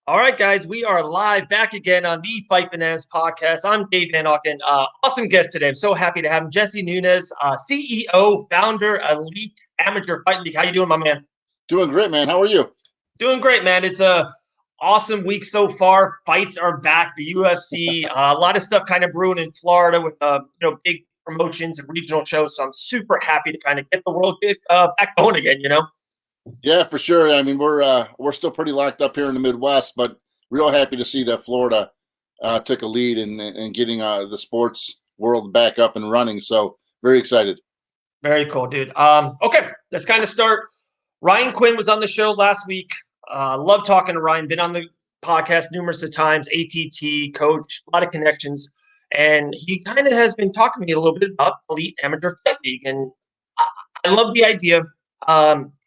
All right, guys, we are live back again on the Fight Bananas podcast. I'm Dave Van Auken. Awesome guest today. I'm so happy to have him. Jesse Nunez, CEO, founder, Elite Amateur Fight League. How you doing, my man? Doing great, man. How are you? Doing great, man. It's a awesome week so far. Fights are back. The UFC, a lot of stuff kind of brewing in Florida with big promotions and regional shows. So I'm super happy to kind of get the world back going again. Yeah, for sure. I mean, we're still pretty locked up here in the Midwest, but real happy to see that Florida took a lead in getting the sports world back up and running. So very excited. Very cool, dude. Okay, let's kind of start. Ryan Quinn was on the show last week. Love talking to Ryan. Been on the podcast numerous of times. ATT coach, a lot of connections, and he kind of has been talking to me a little bit about Elite Amateur Fight League, and I, I love the idea.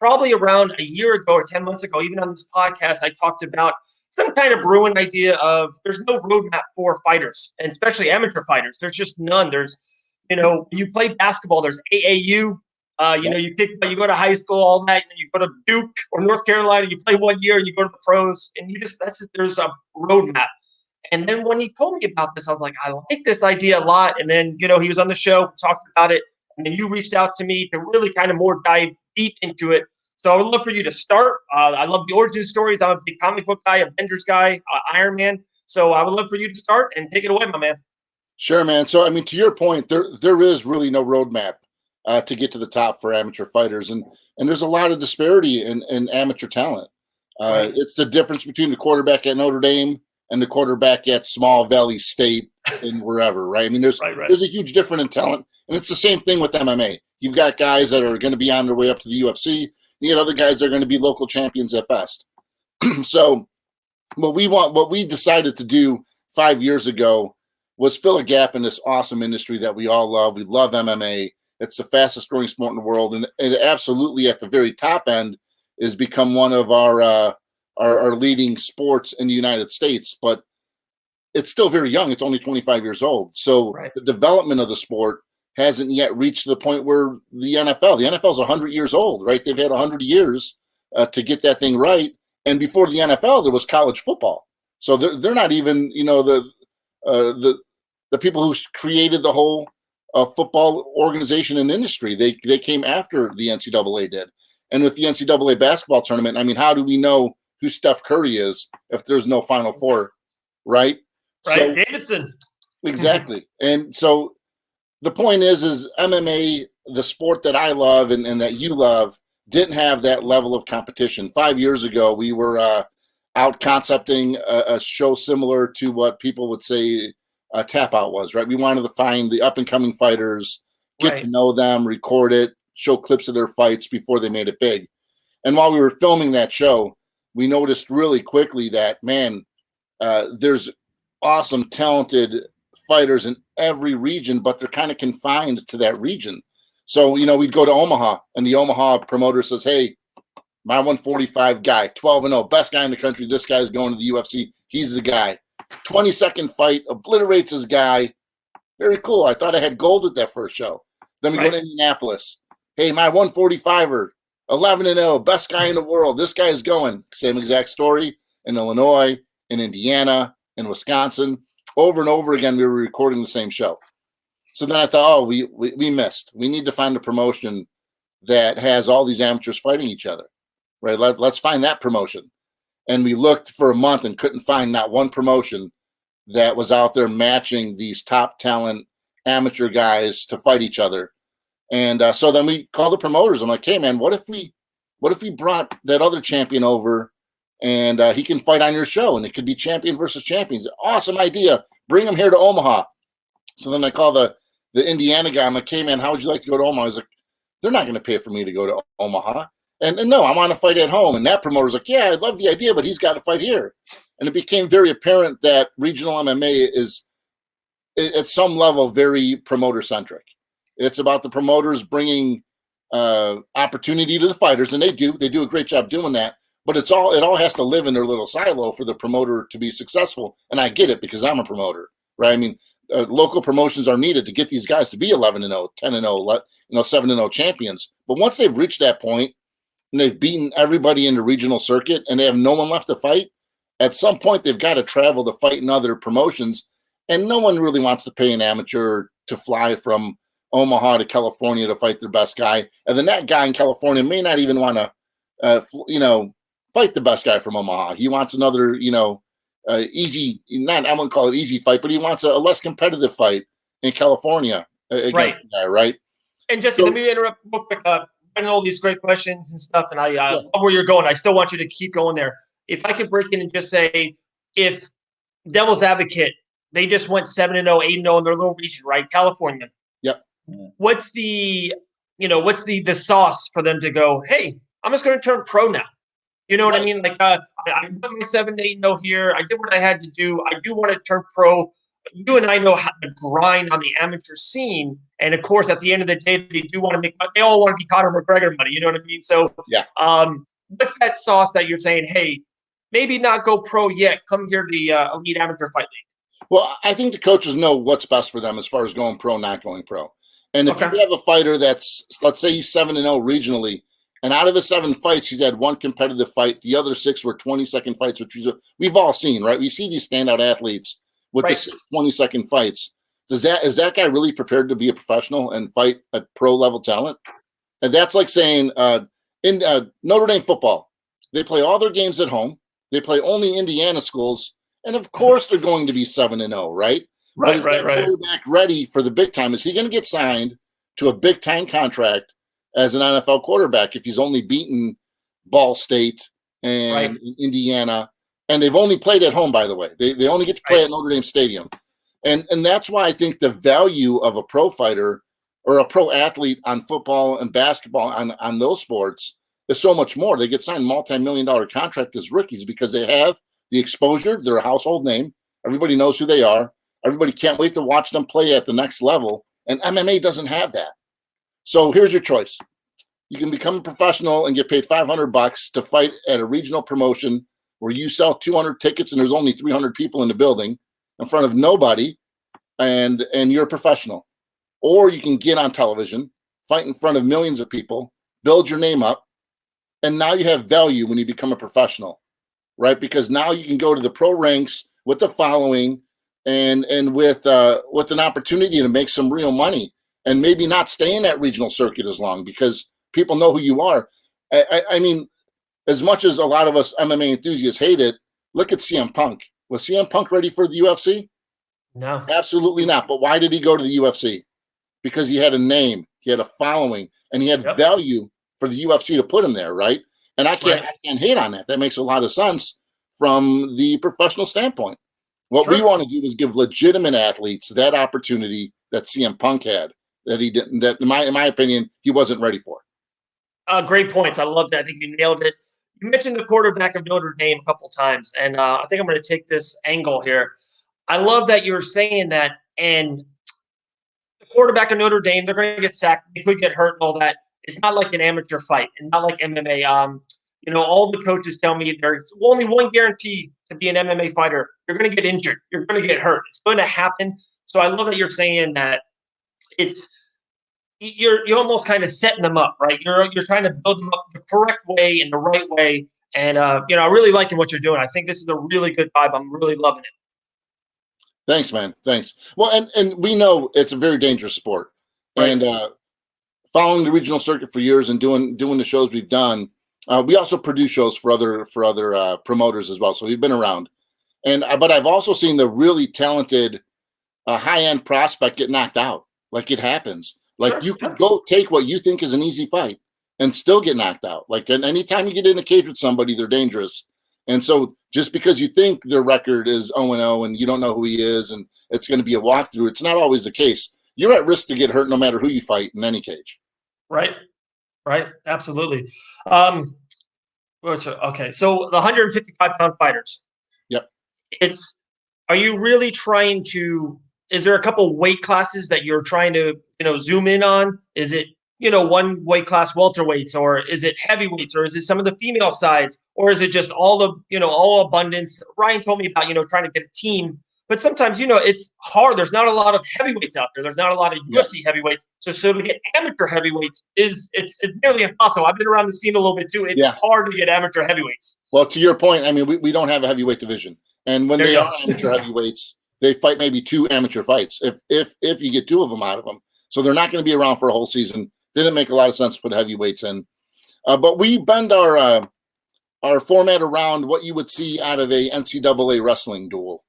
Probably around a year ago or 10 months ago, even on this podcast, I talked about some kind of brewing idea of there's no roadmap for fighters, and especially amateur fighters. There's just none. When you play basketball, there's AAU. You go to high school all night, and you go to Duke or North Carolina. You play 1 year, and you go to the pros, and there's a roadmap. And then when he told me about this, I was like, I like this idea a lot. And then he was on the show, talked about it, and then you reached out to me to really kind of more dive deep into it. So I would love for you to start. I love the origin stories. I'm a big comic book guy, Avengers guy, Iron Man. So I would love for you to start and take it away, my man. Sure, man. So I mean, to your point, there is really no roadmap to get to the top for amateur fighters, and there's a lot of disparity in amateur talent. Right. It's the difference between the quarterback at Notre Dame and the quarterback at Small Valley State and wherever, right? I mean, there's a huge difference in talent, and it's the same thing with MMA. You've got guys that are going to be on their way up to the UFC. You got other guys that are going to be local champions at best. So what we decided to do 5 years ago was fill a gap in this awesome industry that we all love. We love MMA. It's the fastest growing sport in the world, and it absolutely at the very top end is become one of our leading sports in the United States. But it's still very young. It's only 25 years old. So the development of the sport hasn't yet reached the point where the NFL is 100 years old, right? They've had 100 years to get that thing right. And before the NFL, there was college football. So they're not even, the people who created the whole football organization and industry. They came after the NCAA did. And with the NCAA basketball tournament, I mean, how do we know who Steph Curry is if there's no Final Four, right? Right, So, Davidson. Exactly. And so the point is MMA, the sport that I love and that you love, didn't have that level of competition. 5 years ago, we were out concepting a show similar to what people would say a tap out was, right? We wanted to find the up and coming fighters, get to know them, record it, show clips of their fights before they made it big. And while we were filming that show, we noticed really quickly that, man, there's awesome, talented fighters in every region, but they're kind of confined to that region. So, we'd go to Omaha, and the Omaha promoter says, hey, my 145 guy, 12-0, best guy in the country. This guy's going to the UFC. He's the guy. 20-second fight, obliterates his guy. Very cool. I thought I had gold at that first show. Then we go to Indianapolis. Hey, my 145er, 11-0, best guy in the world. This guy is going. Same exact story in Illinois, in Indiana, in Wisconsin. Over and over again, we were recording the same show. So then I thought, we missed. We need to find a promotion that has all these amateurs fighting each other, right? Let's find that promotion. And we looked for a month and couldn't find not one promotion that was out there matching these top talent amateur guys to fight each other. And so then we called the promoters. I'm like, hey, man, what if we brought that other champion over and he can fight on your show and it could be champion versus champions? Awesome idea. Bring him here to Omaha. So then I call the Indiana guy. I'm like, hey, man, how would you like to go to Omaha? He's like, they're not going to pay for me to go to Omaha. And no, I want to fight at home. And that promoter's like, yeah, I love the idea, but he's got to fight here. And it became very apparent that regional MMA is, at some level, very promoter-centric. It's about the promoters bringing opportunity to the fighters, and they do a great job doing that. But it all has to live in their little silo for the promoter to be successful. And I get it because I'm a promoter, right? I mean, local promotions are needed to get these guys to be 11-0, 10-0, 7-0 champions. But once they've reached that point and they've beaten everybody in the regional circuit and they have no one left to fight, at some point they've got to travel to fight in other promotions, and no one really wants to pay an amateur to fly from Omaha to California to fight their best guy, and then that guy in California may not even want to, fight the best guy from Omaha. He wants another, easy, not I wouldn't call it easy fight, but he wants a less competitive fight in California against Right. the guy, right? And Jesse, So- let me interrupt real quick. I know all these great questions and stuff, and I Yeah. love where you're going. I still want you to keep going there. If I could break in and just say, if Devil's Advocate, they just went 7-0, 8-0 in their little region, right? California. Yep. What's the sauce for them to go, hey, I'm just going to turn pro now? You know what I Right. mean? Like, I got my 7-8-0 here. I did what I had to do. I do want to turn pro. You and I know how to grind on the amateur scene. And of course, at the end of the day, they do want to make money. They all want to be Conor McGregor money. You know what I mean? So, Yeah. What's that sauce that you're saying, hey, maybe not go pro yet. Come here to the Elite Amateur Fight League. Well, I think the coaches know what's best for them as far as going pro, not going pro. And if Okay. you have a fighter that's, let's say he's 7-0 regionally, and out of the 7 fights, he's had one competitive fight. The other 6 were 20-second fights, which we've all seen, right? We see these standout athletes with Right. the 6 20-second fights. Is that guy really prepared to be a professional and fight a pro level talent? And that's like saying in Notre Dame football, they play all their games at home. They play only Indiana schools, and of course they're going to be 7-0, right? But is that quarterback ready for the big time? Is he going to get signed to a big time contract as an NFL quarterback if he's only beaten Ball State and Indiana? And they've only played at home, by the way. They only get to play at Notre Dame Stadium. And that's why I think the value of a pro fighter or a pro athlete on football and basketball on those sports is so much more. They get signed multi-million-dollar contract as rookies because they have the exposure. They're a household name. Everybody knows who they are. Everybody can't wait to watch them play at the next level. And MMA doesn't have that. So here's your choice. You can become a professional and get paid $500 to fight at a regional promotion where you sell 200 tickets and there's only 300 people in the building in front of nobody, and you're a professional. Or you can get on television, fight in front of millions of people, build your name up, and now you have value when you become a professional, right? Because now you can go to the pro ranks with the following and with an opportunity to make some real money and maybe not stay in that regional circuit as long because people know who you are. I mean, as much as a lot of us MMA enthusiasts hate it, look at CM Punk. Was CM Punk ready for the UFC? No. Absolutely not. But why did he go to the UFC? Because he had a name, he had a following, and he had value for the UFC to put him there, right? And I can't hate on that. That makes a lot of sense from the professional standpoint. What we want to do is give legitimate athletes that opportunity that CM Punk had that he didn't. That, in my opinion, he wasn't ready for. Great points. I love that. I think you nailed it. You mentioned the quarterback of Notre Dame a couple times, and I think I'm going to take this angle here. I love that you're saying that. And the quarterback of Notre Dame, they're going to get sacked. They could get hurt and all that. It's not like an amateur fight, and not like MMA. All the coaches tell me there's only one guarantee to be an MMA fighter. You're going to get injured. You're going to get hurt. It's going to happen. So I love that you're saying that you're almost kind of setting them up, right? You're trying to build them up the correct way and the right way. And I'm really liking what you're doing. I think this is a really good vibe. I'm really loving it. Thanks, man. Thanks. Well, and we know it's a very dangerous sport. Right. And following the regional circuit for years and doing the shows we've done, we also produce shows for other promoters as well. So we've been around. But I've also seen the really talented high-end prospect get knocked out. Like it happens. Like you could go take what you think is an easy fight and still get knocked out. Like anytime you get in a cage with somebody, they're dangerous. And so just because you think their record is 0-0 and you don't know who he is and it's going to be a walkthrough, it's not always the case. You're at risk to get hurt no matter who you fight in any cage. Right. Absolutely. Okay. So the 155-pound fighters. Yep. Are you really trying to, is there a couple weight classes that you're trying to, zoom in on? Is it, one weight class welterweights, or is it heavyweights, or is it some of the female sides, or is it just all abundance? Ryan told me about, trying to get a team but sometimes, it's hard. There's not a lot of heavyweights out there. There's not a lot of Yeah. UFC heavyweights. So to get amateur heavyweights it's nearly impossible. I've been around the scene a little bit too. It's hard to get amateur heavyweights. Well, to your point, I mean, we don't have a heavyweight division. And when they are amateur heavyweights, they fight maybe 2 amateur fights if you get 2 of them out of them. So they're not going to be around for a whole season. Didn't make a lot of sense to put heavyweights in. But we bend our format around what you would see out of a NCAA wrestling duel,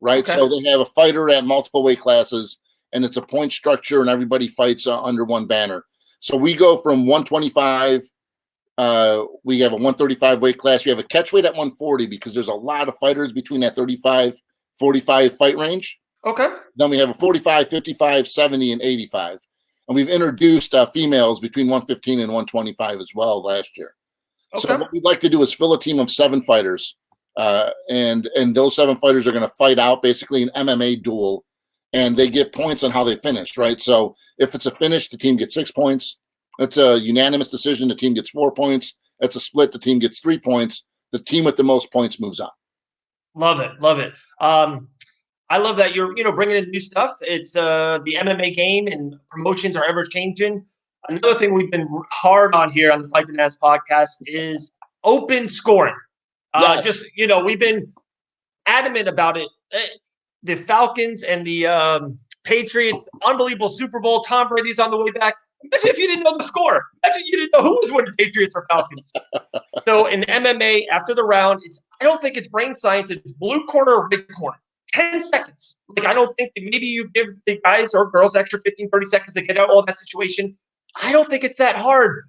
right? Okay. So they have a fighter at multiple weight classes, and it's a point structure, and everybody fights under one banner. So we go from 125. We have a 135 weight class. We have a catch weight at 140 because there's a lot of fighters between that 35, 45 fight range. Okay. Then we have a 45, 55, 70, and 85. And we've introduced females between 115 and 125 as well last year. Okay. So what we'd like to do is fill a team of 7 fighters. And those 7 fighters are going to fight out basically an MMA duel. And they get points on how they finished, right? So if it's a finish, the team gets 6 points. It's a unanimous decision, the team gets 4 points. It's a split, the team gets 3 points. The team with the most points moves on. Love it. I love that you're, bringing in new stuff. It's the MMA game, and promotions are ever changing. Another thing we've been hard on here on the Fight and Ass podcast is open scoring. Yes. We've been adamant about it. The Falcons and the Patriots, unbelievable Super Bowl. Tom Brady's on the way back. Imagine if you didn't know the score. Imagine you didn't know who was winning, Patriots or Falcons. So in MMA, after the round, I don't think it's brain science. It's blue corner or red corner. 10 seconds. I don't think that maybe you give the guys or girls extra 15, 30 seconds to get out of that situation. I don't think it's that hard.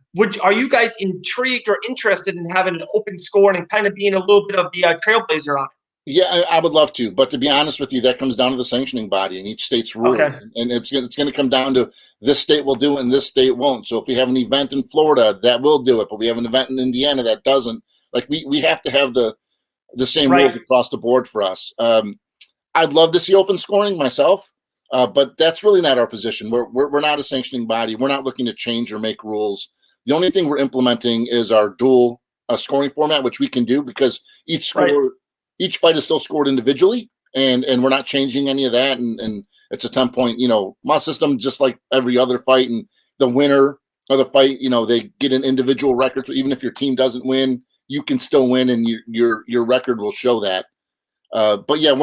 Are you guys intrigued or interested in having an open score and kind of being a little bit of the trailblazer on it? Yeah, I would love to. But to be honest with you, that comes down to the sanctioning body and each state's rule. Okay. And it's going to come down to this state will do it and this state won't. So if we have an event in Florida, that will do it. But we have an event in Indiana that doesn't. We have to have the same rules across the board for us. I'd love to see open scoring myself, but that's really not our position. We're not a sanctioning body. We're not looking to change or make rules. The only thing we're implementing is our dual scoring format, which we can do because each fight is still scored individually, and we're not changing any of that. And it's a 10-point, must system just like every other fight. And the winner of the fight, they get an individual record. So even if your team doesn't win, you can still win, and your record will show that. But yeah,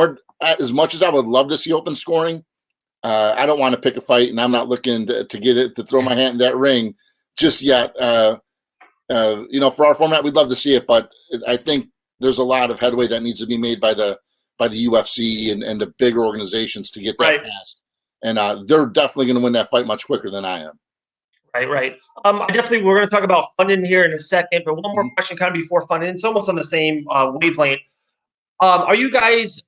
as much as I would love to see open scoring, I don't want to pick a fight, and I'm not looking to get it to throw my hand in that ring just yet. For our format, we'd love to see it, but I think there's a lot of headway that needs to be made by the UFC and the bigger organizations to get that passed. And they're definitely going to win that fight much quicker than I am. Right. We're going to talk about funding here in a second, but one more question kind of before funding. It's almost on the same wavelength. Are you guys,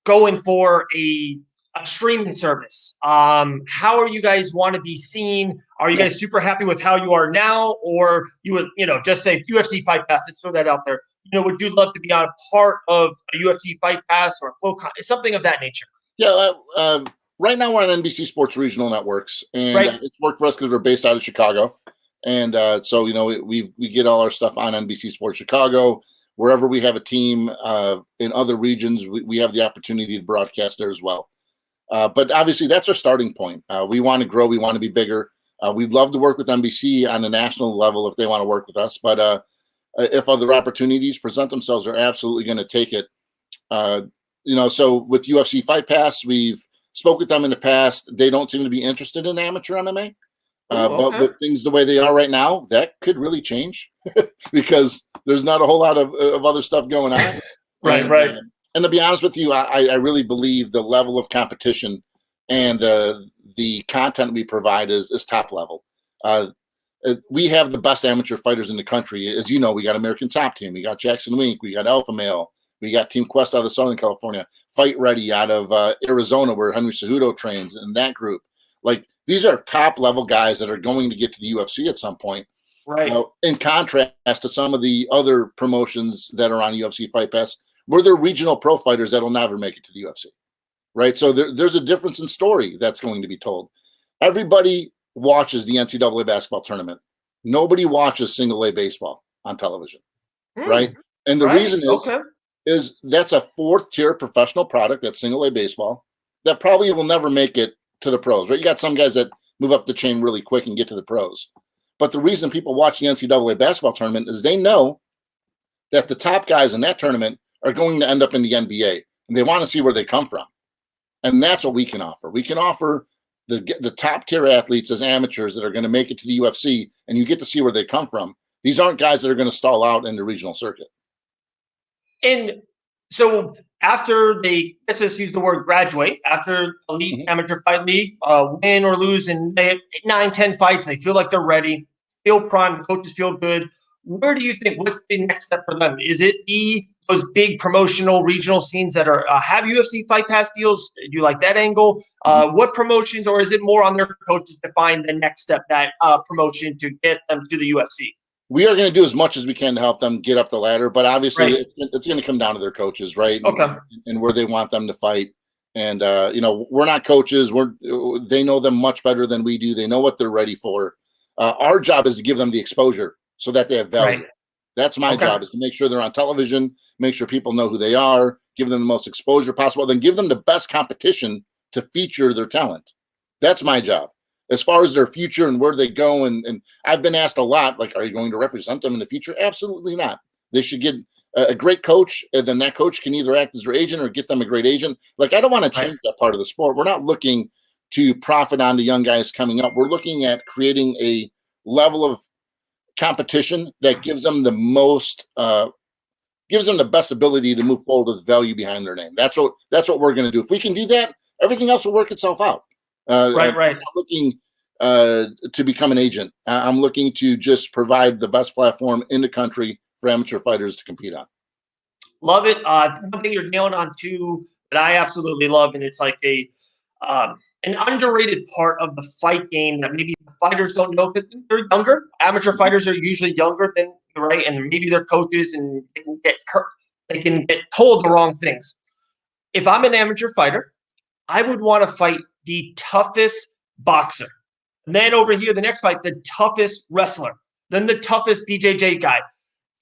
going for a streaming service? How are you guys want to be seen? Are you guys super happy with how you are now, or you would, just say UFC Fight Pass? Let's throw that out there. Would you love to be on a part of a UFC Fight Pass or a something of that nature? Yeah. Right now we're on NBC Sports Regional Networks, and it's worked for us because we're based out of Chicago, and so we get all our stuff on NBC Sports Chicago. Wherever we have a team in other regions, we have the opportunity to broadcast there as well. But obviously, that's our starting point. We want to grow. We want to be bigger. We'd love to work with NBC on the national level if they want to work with us. But if other opportunities present themselves, we're absolutely going to take it. So with UFC Fight Pass, we've spoke with them in the past. They don't seem to be interested in amateur MMA. But with things the way they are right now, that could really change because there's not a whole lot of other stuff going on. Right. And to be honest with you, I really believe the level of competition and the content we provide is top level. We have the best amateur fighters in the country. As you know, we got American Top Team, we got Jackson Wink, we got Alpha Male, we got Team Quest out of Southern California, Fight Ready out of Arizona, where Henry Cejudo trains, in that group. These are top level guys that are going to get to the UFC at some point. Right. In contrast to some of the other promotions that are on UFC Fight Pass, where they're regional pro fighters that will never make it to the UFC. Right. So there's a difference in story that's going to be told. Everybody watches the NCAA basketball tournament. Nobody watches single A baseball on television. Right. And the reason is is that's a fourth-tier professional product, that's single-A baseball, that probably will never make it to the pros, right? You got some guys that move up the chain really quick and get to the pros. But the reason people watch the NCAA basketball tournament is they know that the top guys in that tournament are going to end up in the NBA, and they want to see where they come from. And that's what we can offer. We can offer the top-tier athletes as amateurs that are going to make it to the UFC, and you get to see where they come from. These aren't guys that are going to stall out in the regional circuit. And so after they, let's just use the word graduate, after elite amateur fight league, win or lose in 9, 10 fights, they feel like they're ready, feel prime, coaches feel good. Where do you think, what's the next step for them? Is it those big promotional regional scenes that are have UFC Fight Pass deals? Do you like that angle? What promotions, or is it more on their coaches to find the next step, that promotion to get them to the UFC? We are going to do as much as we can to help them get up the ladder, but obviously it's going to come down to their coaches, right? Okay. And where they want them to fight. And, we're not coaches. They know them much better than we do. They know what they're ready for. Our job is to give them the exposure so that they have value. Right. That's my job, is to make sure they're on television, make sure people know who they are, give them the most exposure possible, then give them the best competition to feature their talent. That's my job. As far as their future and where they go, and I've been asked a lot, like, are you going to represent them in the future? Absolutely not. They should get a great coach, and then that coach can either act as their agent or get them a great agent. Like, I don't want to change that part of the sport. We're not looking to profit on the young guys coming up. We're looking at creating a level of competition that gives them the most, gives them the best ability to move forward with value behind their name. That's what we're going to do. If we can do that, everything else will work itself out. Right. I'm not looking to become an agent. I'm looking to just provide the best platform in the country for amateur fighters to compete on. Love it. One thing you're nailing on too that I absolutely love, and it's like an underrated part of the fight game that maybe the fighters don't know, because they're younger. Amateur fighters are usually younger than, right, and maybe they're coaches and they can get hurt. They can get told the wrong things. If I'm an amateur fighter, I would want to fight the toughest boxer. And then over here, the next fight, the toughest wrestler. Then the toughest BJJ guy.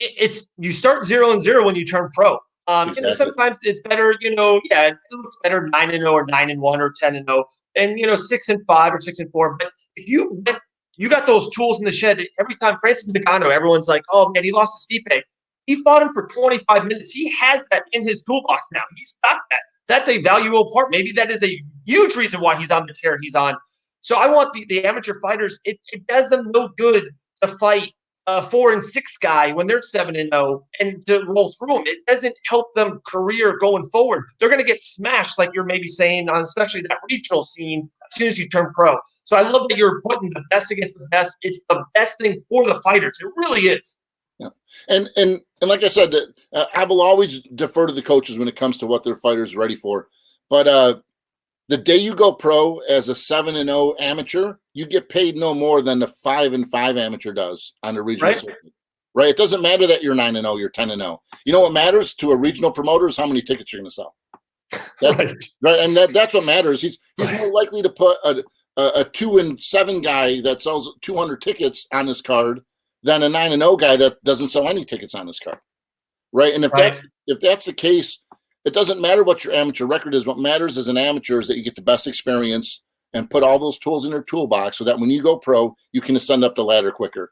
It's you start 0-0 when you turn pro. Exactly. Sometimes it's better, it looks better 9-0 or 9-1 or 10-0, and 6-5 or 6-4. But if you got those tools in the shed, every time Francis Ngannou, everyone's like, oh man, he lost to Stipe. He fought him for 25 minutes. He has that in his toolbox now. He's got that. That's a valuable part. Maybe that is a huge reason why he's on the tear he's on. So I want the amateur fighters, it does them no good to fight a 4-6 guy when they're 7-0 and to roll through them. It doesn't help them career going forward. They're going to get smashed, like you're maybe saying, on especially that regional scene as soon as you turn pro. So I love that you're putting the best against the best. It's the best thing for the fighters. It really is. Yeah. And like I said, I will always defer to the coaches when it comes to what their fighters are ready for. But the day you go pro as a 7-0 amateur, you get paid no more than the 5-5 amateur does on the regional circuit. Right? It doesn't matter that you're 9-0, you're 10-0. You know what matters to a regional promoter is how many tickets you're going to sell. Right. And that's what matters. He's more likely to put a 2-7 guy that sells 200 tickets on his card than a 9-0 guy that doesn't sell any tickets on his card. Right? And if that's the case, it doesn't matter what your amateur record is. What matters as an amateur is that you get the best experience and put all those tools in your toolbox so that when you go pro, you can ascend up the ladder quicker.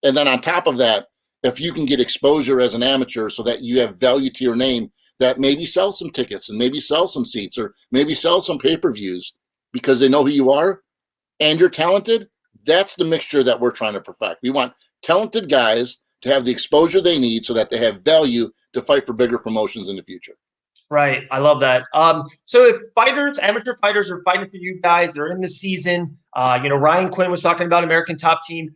And then on top of that, if you can get exposure as an amateur so that you have value to your name, that maybe sell some tickets and maybe sell some seats or maybe sell some pay-per-views because they know who you are and you're talented, that's the mixture that we're trying to perfect. We want talented guys to have the exposure they need so that they have value to fight for bigger promotions in the future. Right. I love that. So if amateur fighters are fighting for you guys, they're in the season, Ryan Quinn was talking about American Top Team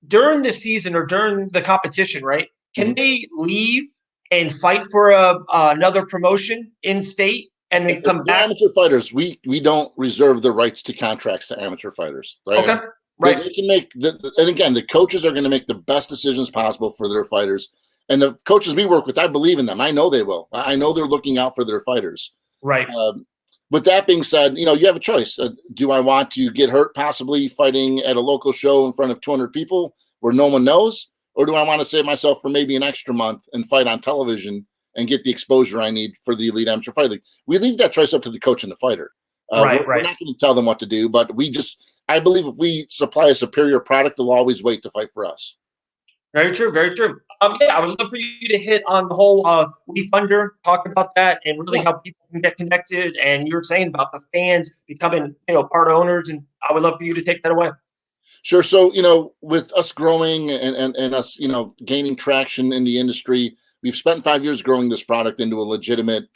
during the season or during the competition, right? Can they leave and fight for another promotion in state and then come back? Amateur fighters, we don't reserve the rights to contracts to amateur fighters, right? Okay. Right. They can make and again, the coaches are going to make the best decisions possible for their fighters. And the coaches we work with, I believe in them. I know they will. I know they're looking out for their fighters. Right. With that being said, you have a choice. Do I want to get hurt possibly fighting at a local show in front of 200 people where no one knows? Or do I want to save myself for maybe an extra month and fight on television and get the exposure I need for the Elite Amateur Fight League. We leave that choice up to the coach and the fighter. We're not going to tell them what to do, but I believe if we supply a superior product, they'll always wait to fight for us. Very true. Very true. Yeah, I would love for you to hit on the whole WeFunder, talk about that, and really how people can get connected. And you were saying about the fans becoming, part owners, and I would love for you to take that away. Sure. So, with us growing and us, gaining traction in the industry, we've spent 5 years growing this product into a legitimate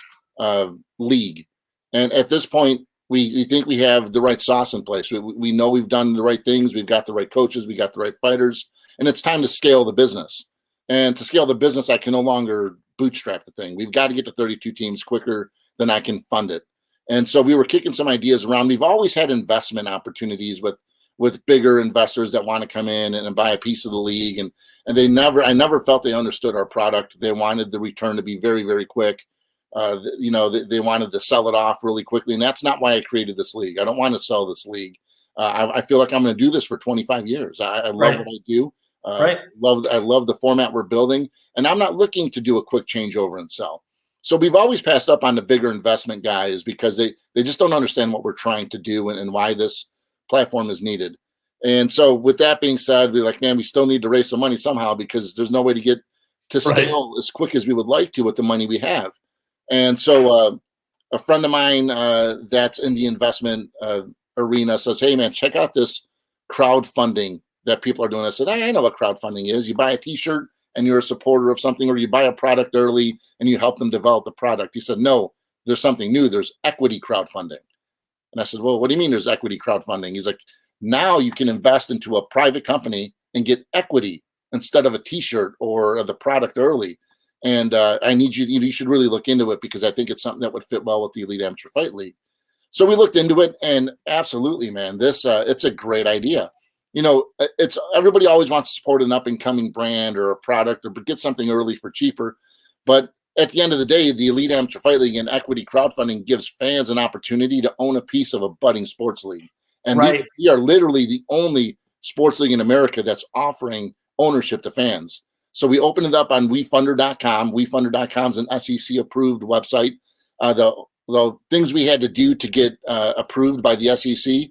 league. And at this point, we think we have the right sauce in place. We know we've done the right things. We've got the right coaches. We got the right fighters. And it's time to scale the business. And to scale the business, I can no longer bootstrap the thing. We've got to get to 32 teams quicker than I can fund it. And so we were kicking some ideas around. We've always had investment opportunities with bigger investors that want to come in and buy a piece of the league. And I never felt they understood our product. They wanted the return to be very, very quick. They wanted to sell it off really quickly. And that's not why I created this league. I don't want to sell this league. I feel like I'm going to do this for 25 years. I love what I do. I love the format we're building, and I'm not looking to do a quick changeover and sell. So we've always passed up on the bigger investment guys because they just don't understand what we're trying to do and why this platform is needed. And so with that being said, we're like, man, we still need to raise some money somehow because there's no way to get to scale as quick as we would like to with the money we have. And so a friend of mine that's in the investment arena says, hey, man, check out this crowdfunding that people are doing. I said, I know what crowdfunding is. You buy a T-shirt and you're a supporter of something, or you buy a product early and you help them develop the product. He said, no, there's something new. There's equity crowdfunding. And I said, well, what do you mean there's equity crowdfunding? He's like, now you can invest into a private company and get equity instead of a T-shirt or the product early. And I need you should really look into it because I think it's something that would fit well with the Elite Amateur Fight League. So we looked into it, and absolutely, man, it's a great idea. It's everybody always wants to support an up and coming brand or a product or get something early for cheaper. But at the end of the day, the Elite Amateur Fight League and equity crowdfunding gives fans an opportunity to own a piece of a budding sports league. And we are literally the only sports league in America that's offering ownership to fans. So we opened it up on WeFunder.com. WeFunder.com is an SEC approved website. The things we had to do to get approved by the SEC,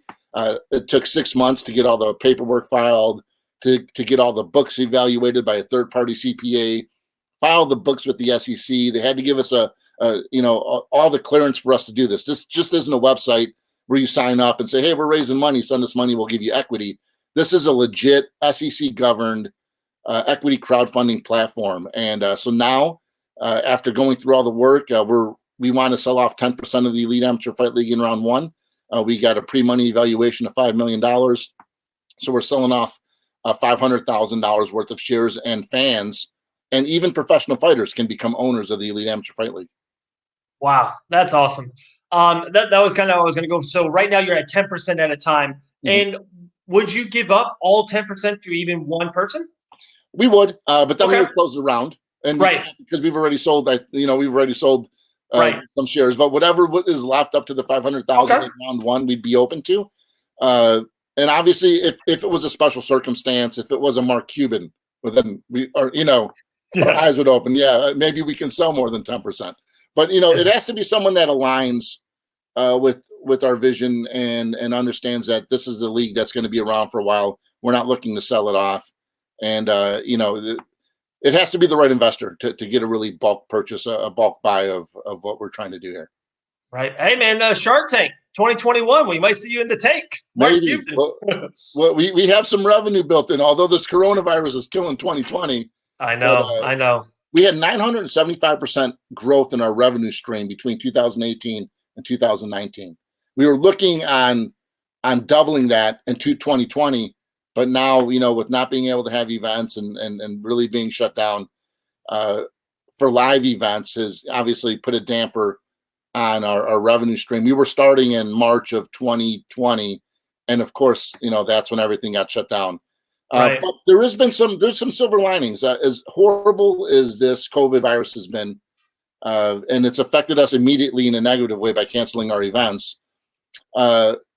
it took 6 months to get all the paperwork filed, to get all the books evaluated by a third-party CPA, filed the books with the SEC. They had to give us all the clearance for us to do this. This just isn't a website where you sign up and say, hey, we're raising money, send us money, we'll give you equity. This is a legit SEC-governed equity crowdfunding platform. And so now, after going through all the work, we want to sell off 10% of the Elite Amateur Fight League in round one. We got a pre-money evaluation of $5 million. So we're selling off $500,000 worth of shares, and fans and even professional fighters can become owners of the Elite Amateur Fight League. Wow, that's awesome. That was kind of how I was going to go. So right now you're at 10% at a time. Mm-hmm. And would you give up all 10% to even one person? We would, but then we would close the round. And because we've already sold that, we've already sold some shares, but whatever is left up to the 500,000 in round one, we'd be open to. And obviously, if it was a special circumstance, if it was a Mark Cuban, well, then our eyes would open. Yeah, maybe we can sell more than 10%. But it has to be someone that aligns with our vision and understands that this is the league that's going to be around for a while. We're not looking to sell it off, and it has to be the right investor to get a really bulk purchase, a bulk buy of what we're trying to do here. Right. Hey, man, Shark Tank 2021. We might see you in the tank. Maybe. Well, we have some revenue built in, although this coronavirus is killing 2020. I know. I know. We had 975% growth in our revenue stream between 2018 and 2019. We were looking on doubling that in 2020, but now, with not being able to have events and really being shut down for live events has obviously put a damper on our revenue stream. We were starting in March of 2020, and of course, that's when everything got shut down. But there's some silver linings. As horrible as this COVID virus has been, and it's affected us immediately in a negative way by canceling our events,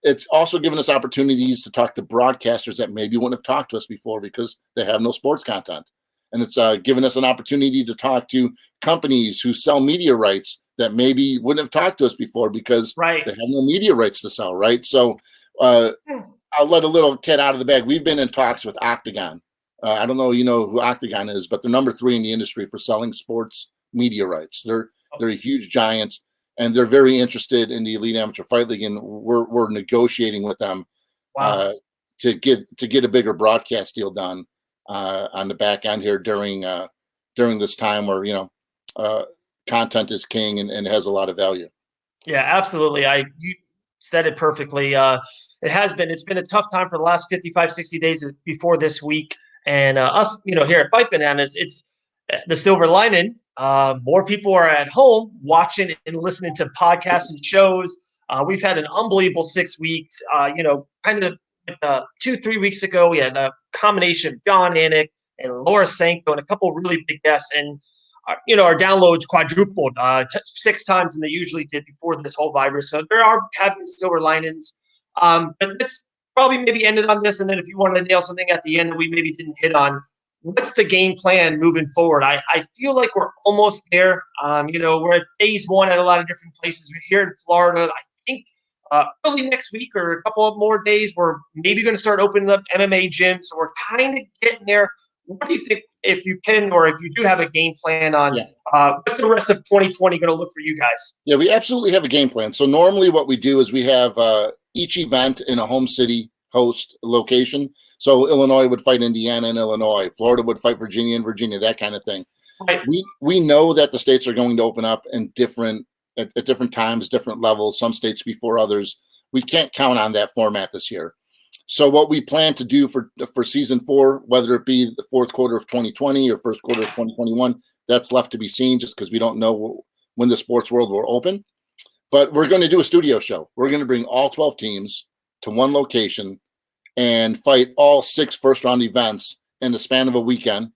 it's also given us opportunities to talk to broadcasters that maybe wouldn't have talked to us before because they have no sports content. And it's given us an opportunity to talk to companies who sell media rights that maybe wouldn't have talked to us before because Right. they have no media rights to sell, right? So I'll let a little kid out of the bag. We've been in talks with Octagon. I don't know, who Octagon is, but they're number 3 in the industry for selling sports media rights. They're a huge giant, and they're very interested in the Elite Amateur Fight League, and we're negotiating with them Wow. to get a bigger broadcast deal done on the back end here during this time where content is king and has a lot of value. Yeah, absolutely. You said it perfectly. It's been a tough time for the last 55, 60 days before this week. And us, here at Fight Bananas, it's the silver lining. More people are at home watching and listening to podcasts and shows. We've had an unbelievable 6 weeks. Kind of 2-3 weeks ago, we had a combination of John Anik and Laura Sanko and a couple of really big guests. And our downloads quadrupled 6 times than they usually did before this whole virus. So have been silver linings. But let's probably maybe end it on this. And then if you want to nail something at the end that we maybe didn't hit on, what's the game plan moving forward? I feel like we're almost there. We're at phase 1 at a lot of different places. We're here in Florida. I think early next week or a couple of more days, we're maybe going to start opening up MMA gyms. So we're kind of getting there. What do you think, if you can, or if you do have a game plan on what's the rest of 2020 going to look for you guys? Yeah, we absolutely have a game plan. So normally what we do is we have each event in a home city host location. So Illinois would fight Indiana and Illinois. Florida would fight Virginia and Virginia, that kind of thing. Right. We know that the states are going to open up in at different times, different levels, some states before others. We can't count on that format this year. So what we plan to do for season 4, whether it be the fourth quarter of 2020 or first quarter of 2021, that's left to be seen just because we don't know when the sports world will open. But we're going to do a studio show. We're going to bring all 12 teams to one location and fight all 6 first-round events in the span of a weekend,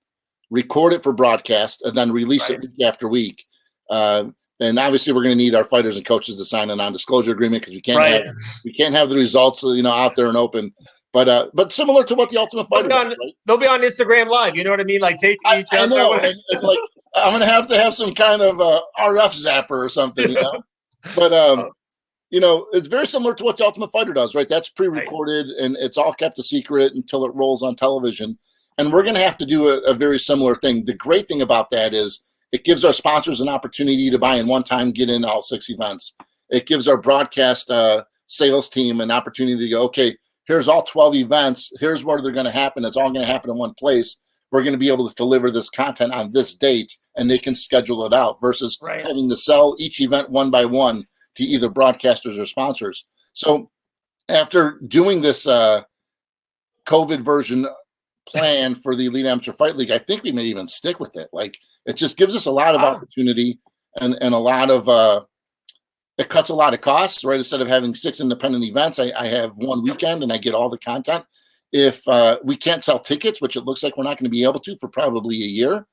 record it for broadcast, and then release it week after week. And obviously, we're going to need our fighters and coaches to sign a non-disclosure agreement because we can't have the results out there and open. But similar to what the Ultimate Fighter does, right? They'll be on Instagram Live. You know what I mean? Like taping each other. I know. and I'm going to have some kind of RF zapper or something. But it's very similar to what the Ultimate Fighter does, right? That's pre-recorded and it's all kept a secret until it rolls on television. And we're going to have to do a very similar thing. The great thing about that is it gives our sponsors an opportunity to buy in one time, get in all 6 events. It gives our broadcast sales team an opportunity to go, okay, here's all 12 events. Here's where they're going to happen. It's all going to happen in one place. We're going to be able to deliver this content on this date, and they can schedule it out versus having to sell each event one by one to either broadcasters or sponsors. So after doing this COVID version plan for the Elite Amateur Fight League, I think we may even stick with it. Like, it just gives us a lot of opportunity and a lot of it cuts a lot of costs, right? Instead of having 6 independent events, I have one weekend and I get all the content. If we can't sell tickets, which it looks like we're not going to be able to for probably a year,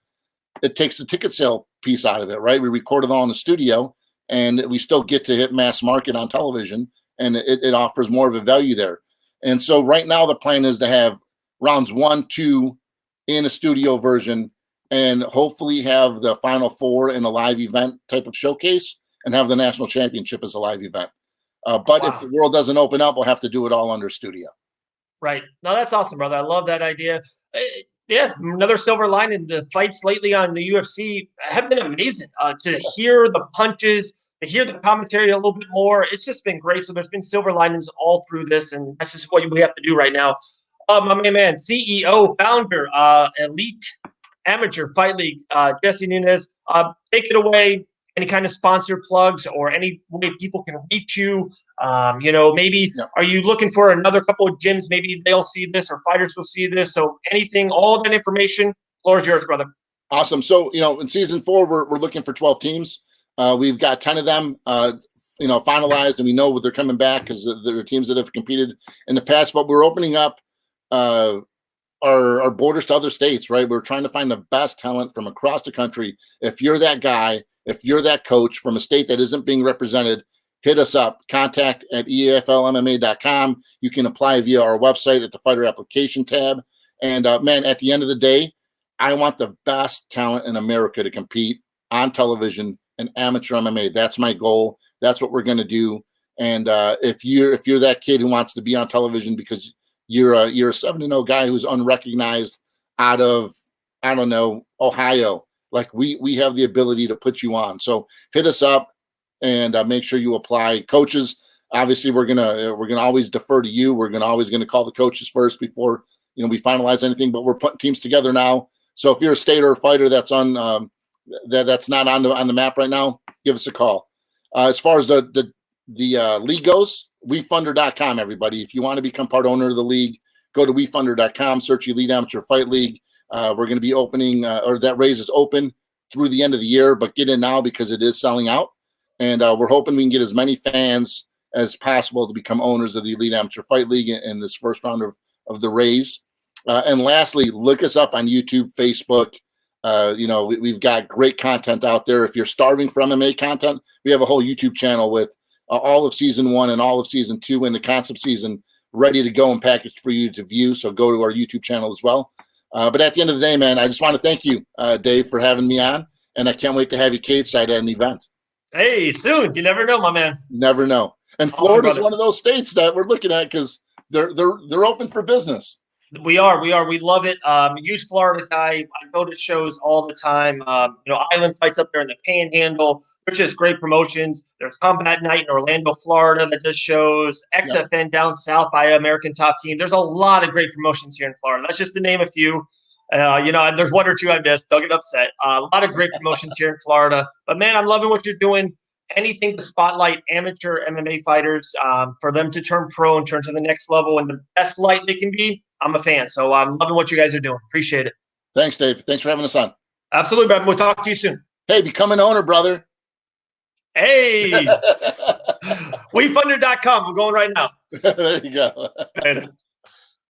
it takes the ticket sale piece out of it, right? We record it all in the studio and we still get to hit mass market on television, and it offers more of a value there. And so right now the plan is to have rounds 1, 2 in a studio version, and hopefully have the final 4 in a live event type of showcase, and have the national championship as a live event. But if the world doesn't open up, we'll have to do it all under studio. Right. No, that's awesome, brother. I love that idea. Yeah, another silver lining. The fights lately on the UFC have been amazing. To hear the punches, to hear the commentary a little bit more, it's just been great. So there's been silver linings all through this, and that's just what we have to do right now. My man, CEO, founder, Elite Amateur Fight League, Jesse Nunez, take it away. Any kind of sponsor plugs or any way people can reach you? Maybe are you looking for another couple of gyms? Maybe they'll see this or fighters will see this. So anything, all that information, floor is yours, brother. Awesome. So, in season 4, we're looking for 12 teams. We've got 10 of them, finalized, and we know they're coming back because there are teams that have competed in the past, but we're opening up our borders to other states, right? We're trying to find the best talent from across the country. If you're that guy, if you're that coach from a state that isn't being represented, hit us up. Contact at EAFLMMA.com. You can apply via our website at the fighter application tab. And man, at the end of the day, I want the best talent in America to compete on television in amateur MMA. That's my goal. That's what we're going to do. And if you're that kid who wants to be on television because you're a 7-0 guy who's unrecognized out of, I don't know, Ohio, like we have the ability to put you on. So hit us up and make sure you apply. Coaches, obviously we're gonna always defer to you. We're always gonna call the coaches first before we finalize anything. But we're putting teams together now. So if you're a state or a fighter that's on that's not on the map right now, give us a call. As far as the league goes, wefunder.com, everybody. If you want to become part owner of the league, go to wefunder.com, search Elite Amateur Fight League. We're going to be opening, or that raise is open through the end of the year, but get in now because it is selling out. And we're hoping we can get as many fans as possible to become owners of the Elite Amateur Fight League in this first round of the raise. And lastly, look us up on YouTube, Facebook. We've got great content out there. If you're starving for MMA content, we have a whole YouTube channel with all of season 1 and all of season 2 and the concept season ready to go and packaged for you to view. So go to our YouTube channel as well. But at the end of the day, man, I just want to thank you, Dave, for having me on. And I can't wait to have you cage side at an event. Hey, soon. You never know, my man. Never know. And Florida is one of those states that we're looking at because they're open for business. We are. We love it. Huge Florida guy. I go to shows all the time. Island fights up there in the Panhandle. There's just great promotions. There's Combat Night in Orlando, Florida that does shows. XFN down south by American Top Team. There's a lot of great promotions here in Florida. That's just to name a few. There's one or two I missed. Don't get upset. A lot of great promotions here in Florida. But, man, I'm loving what you're doing. Anything to spotlight amateur MMA fighters for them to turn pro and turn to the next level in the best light they can be. I'm a fan. So I'm loving what you guys are doing. Appreciate it. Thanks, Dave. Thanks for having us on. Absolutely, brother. We'll talk to you soon. Hey, become an owner, brother. Hey, wefunder.com. I'm going right now. There you go. Later.